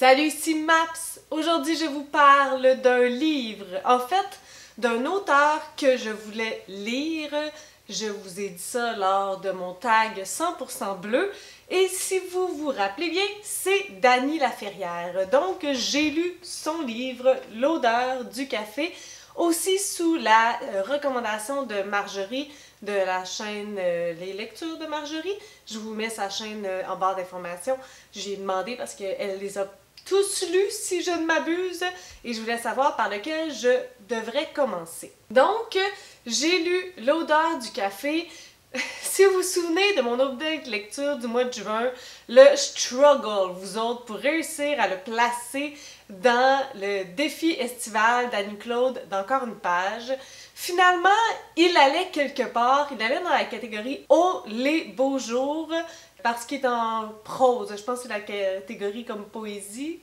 Salut, ici Maps! Aujourd'hui, je vous parle d'un livre, en fait, d'un auteur que je voulais lire. Je vous ai dit ça lors de mon tag 100% bleu. Et si vous vous rappelez bien, c'est Dany Laferrière. Donc, j'ai lu son livre « L'odeur du café », aussi sous la recommandation de Marjorie de la chaîne Les Lectures de Marjorie. Je vous mets sa chaîne en barre d'informations. J'ai demandé parce qu'elle les a tous lus, si je ne m'abuse, et je voulais savoir par lequel je devrais commencer. Donc, j'ai lu L'odeur du café. Si vous vous souvenez de mon update lecture du mois de juin, le struggle, vous autres, pour réussir à le placer dans le défi estival d'Annie-Claude d'Encore une page, finalement, il allait quelque part, il allait dans la catégorie « Oh, les beaux jours », parce qu'il est en prose, je pense que c'est la catégorie comme poésie.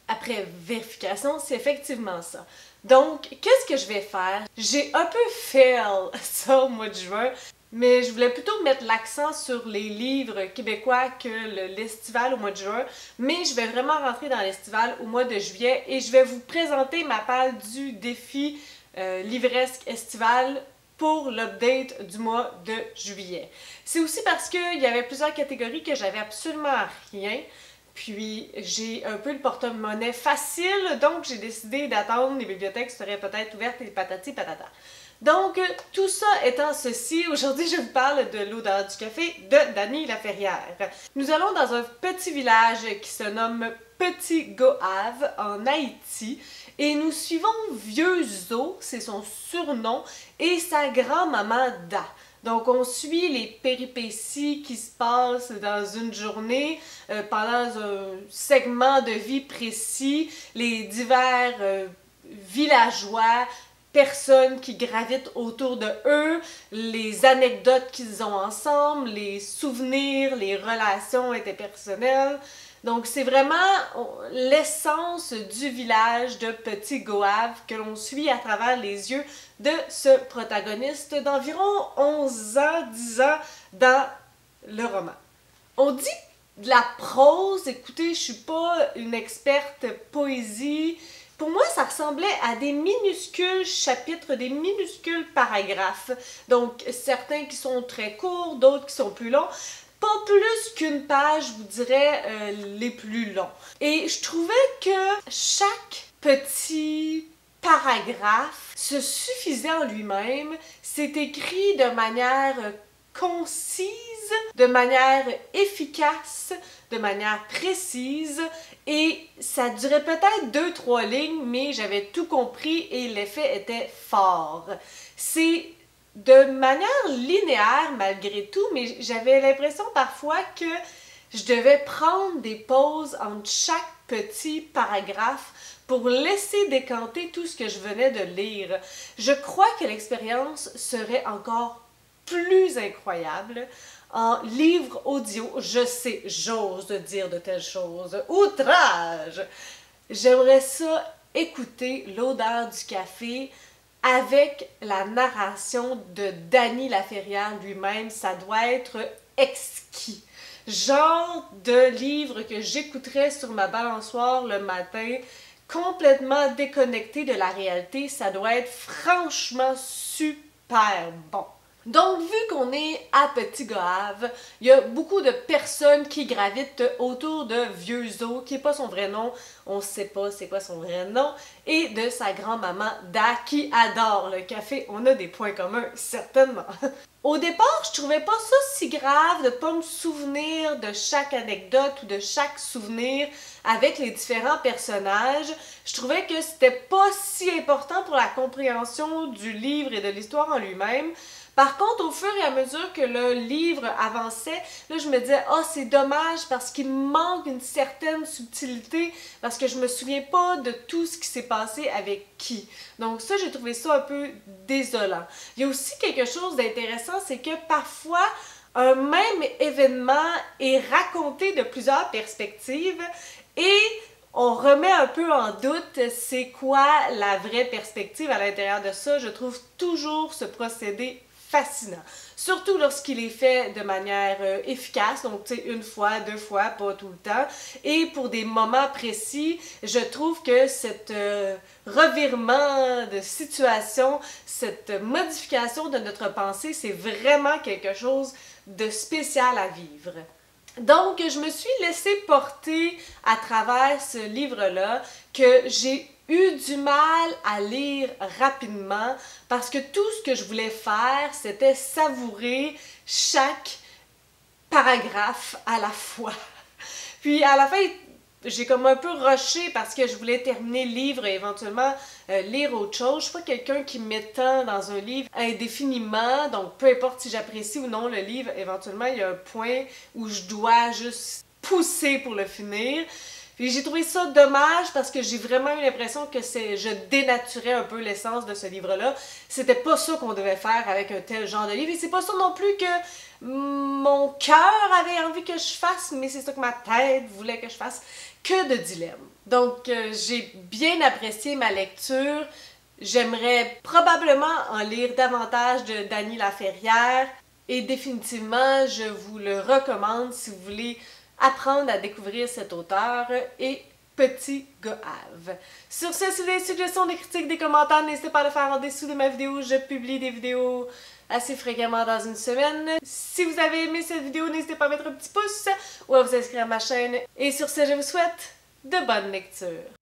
Après vérification, c'est effectivement ça. Donc, qu'est-ce que je vais faire? J'ai un peu fail ça au mois de juin, mais je voulais plutôt mettre l'accent sur les livres québécois que l'estival au mois de juin, mais je vais vraiment rentrer dans l'estival au mois de juillet et je vais vous présenter ma palle du défi livresque estival pour l'update du mois de juillet. C'est aussi parce qu'il y avait plusieurs catégories que j'avais absolument rien. Puis j'ai un peu le porte-monnaie facile, donc j'ai décidé d'attendre les bibliothèques seraient peut-être ouvertes et patati patata. Donc, tout ça étant ceci, aujourd'hui je vous parle de L'odeur du café de Dany Laferrière. Nous allons dans un petit village qui se nomme Petit Goave en Haïti et nous suivons Vieux Zo, c'est son surnom, et sa grand-maman Da. Donc, on suit les péripéties qui se passent dans une journée, pendant un segment de vie précis, les divers villageois, personnes qui gravitent autour de eux, les anecdotes qu'ils ont ensemble, les souvenirs, les relations interpersonnelles. Donc, c'est vraiment l'essence du village de Petit Goave que l'on suit à travers les yeux de ce protagoniste d'environ 11 ans, 10 ans dans le roman. On dit de la prose, écoutez, je suis pas une experte poésie. Pour moi, ça ressemblait à des minuscules chapitres, des minuscules paragraphes. Donc, certains qui sont très courts, d'autres qui sont plus longs. Pas plus qu'une page, je vous dirais, les plus longs. Et je trouvais que chaque petit paragraphe se suffisait en lui-même. C'est écrit de manière concise, de manière efficace, de manière précise, et ça durait peut-être 2-3 lignes, mais j'avais tout compris et l'effet était fort. C'est de manière linéaire malgré tout, mais j'avais l'impression parfois que je devais prendre des pauses entre chaque petit paragraphe pour laisser décanter tout ce que je venais de lire. Je crois que l'expérience serait encore plus incroyable en livre audio. Je sais, j'ose dire de telles choses. Outrage! J'aimerais ça écouter L'odeur du café avec la narration de Dany Laferrière lui-même. Ça doit être exquis. Genre de livre que j'écouterais sur ma balançoire le matin, complètement déconnecté de la réalité. Ça doit être franchement super bon. Donc, vu qu'on est à Petit Goave, il y a beaucoup de personnes qui gravitent autour de Vieux Zo, qui n'est pas son vrai nom, on ne sait pas c'est quoi son vrai nom, et de sa grand-maman Da, qui adore le café. On a des points communs, certainement. Au départ, je trouvais pas ça si grave de pas me souvenir de chaque anecdote ou de chaque souvenir avec les différents personnages. Je trouvais que c'était pas si important pour la compréhension du livre et de l'histoire en lui-même. Par contre, au fur et à mesure que le livre avançait, là, je me disais « Ah, c'est dommage parce qu'il manque une certaine subtilité parce que je me souviens pas de tout ce qui s'est passé avec qui. » Donc ça, j'ai trouvé ça un peu désolant. Il y a aussi quelque chose d'intéressant, c'est que parfois, un même événement est raconté de plusieurs perspectives et on remet un peu en doute c'est quoi la vraie perspective à l'intérieur de ça. Je trouve toujours ce procédé fascinant. Surtout lorsqu'il est fait de manière efficace, donc tu sais, une fois, deux fois, pas tout le temps. Et pour des moments précis, je trouve que cet revirement de situation, cette modification de notre pensée, c'est vraiment quelque chose de spécial à vivre. Donc, je me suis laissée porter à travers ce livre-là que j'ai eu du mal à lire rapidement parce que tout ce que je voulais faire, c'était savourer chaque paragraphe à la fois. Puis à la fin, j'ai comme un peu rushé parce que je voulais terminer le livre et éventuellement lire autre chose. Je suis pas quelqu'un qui m'étend dans un livre indéfiniment, donc peu importe si j'apprécie ou non le livre, éventuellement il y a un point où je dois juste pousser pour le finir. Puis j'ai trouvé ça dommage parce que j'ai vraiment eu l'impression que je dénaturais un peu l'essence de ce livre-là. C'était pas ça qu'on devait faire avec un tel genre de livre et c'est pas ça non plus que mon cœur avait envie que je fasse, mais c'est ça que ma tête voulait que je fasse. Que de dilemmes. Donc j'ai bien apprécié ma lecture. J'aimerais probablement en lire davantage de Dany Laferrière et définitivement je vous le recommande si vous voulez apprendre à découvrir cet auteur et Petit Goave. Sur ce, si vous avez des suggestions, des critiques, des commentaires, n'hésitez pas à le faire en dessous de ma vidéo. Je publie des vidéos assez fréquemment dans une semaine. Si vous avez aimé cette vidéo, n'hésitez pas à mettre un petit pouce ou à vous inscrire à ma chaîne. Et sur ce, je vous souhaite de bonnes lectures.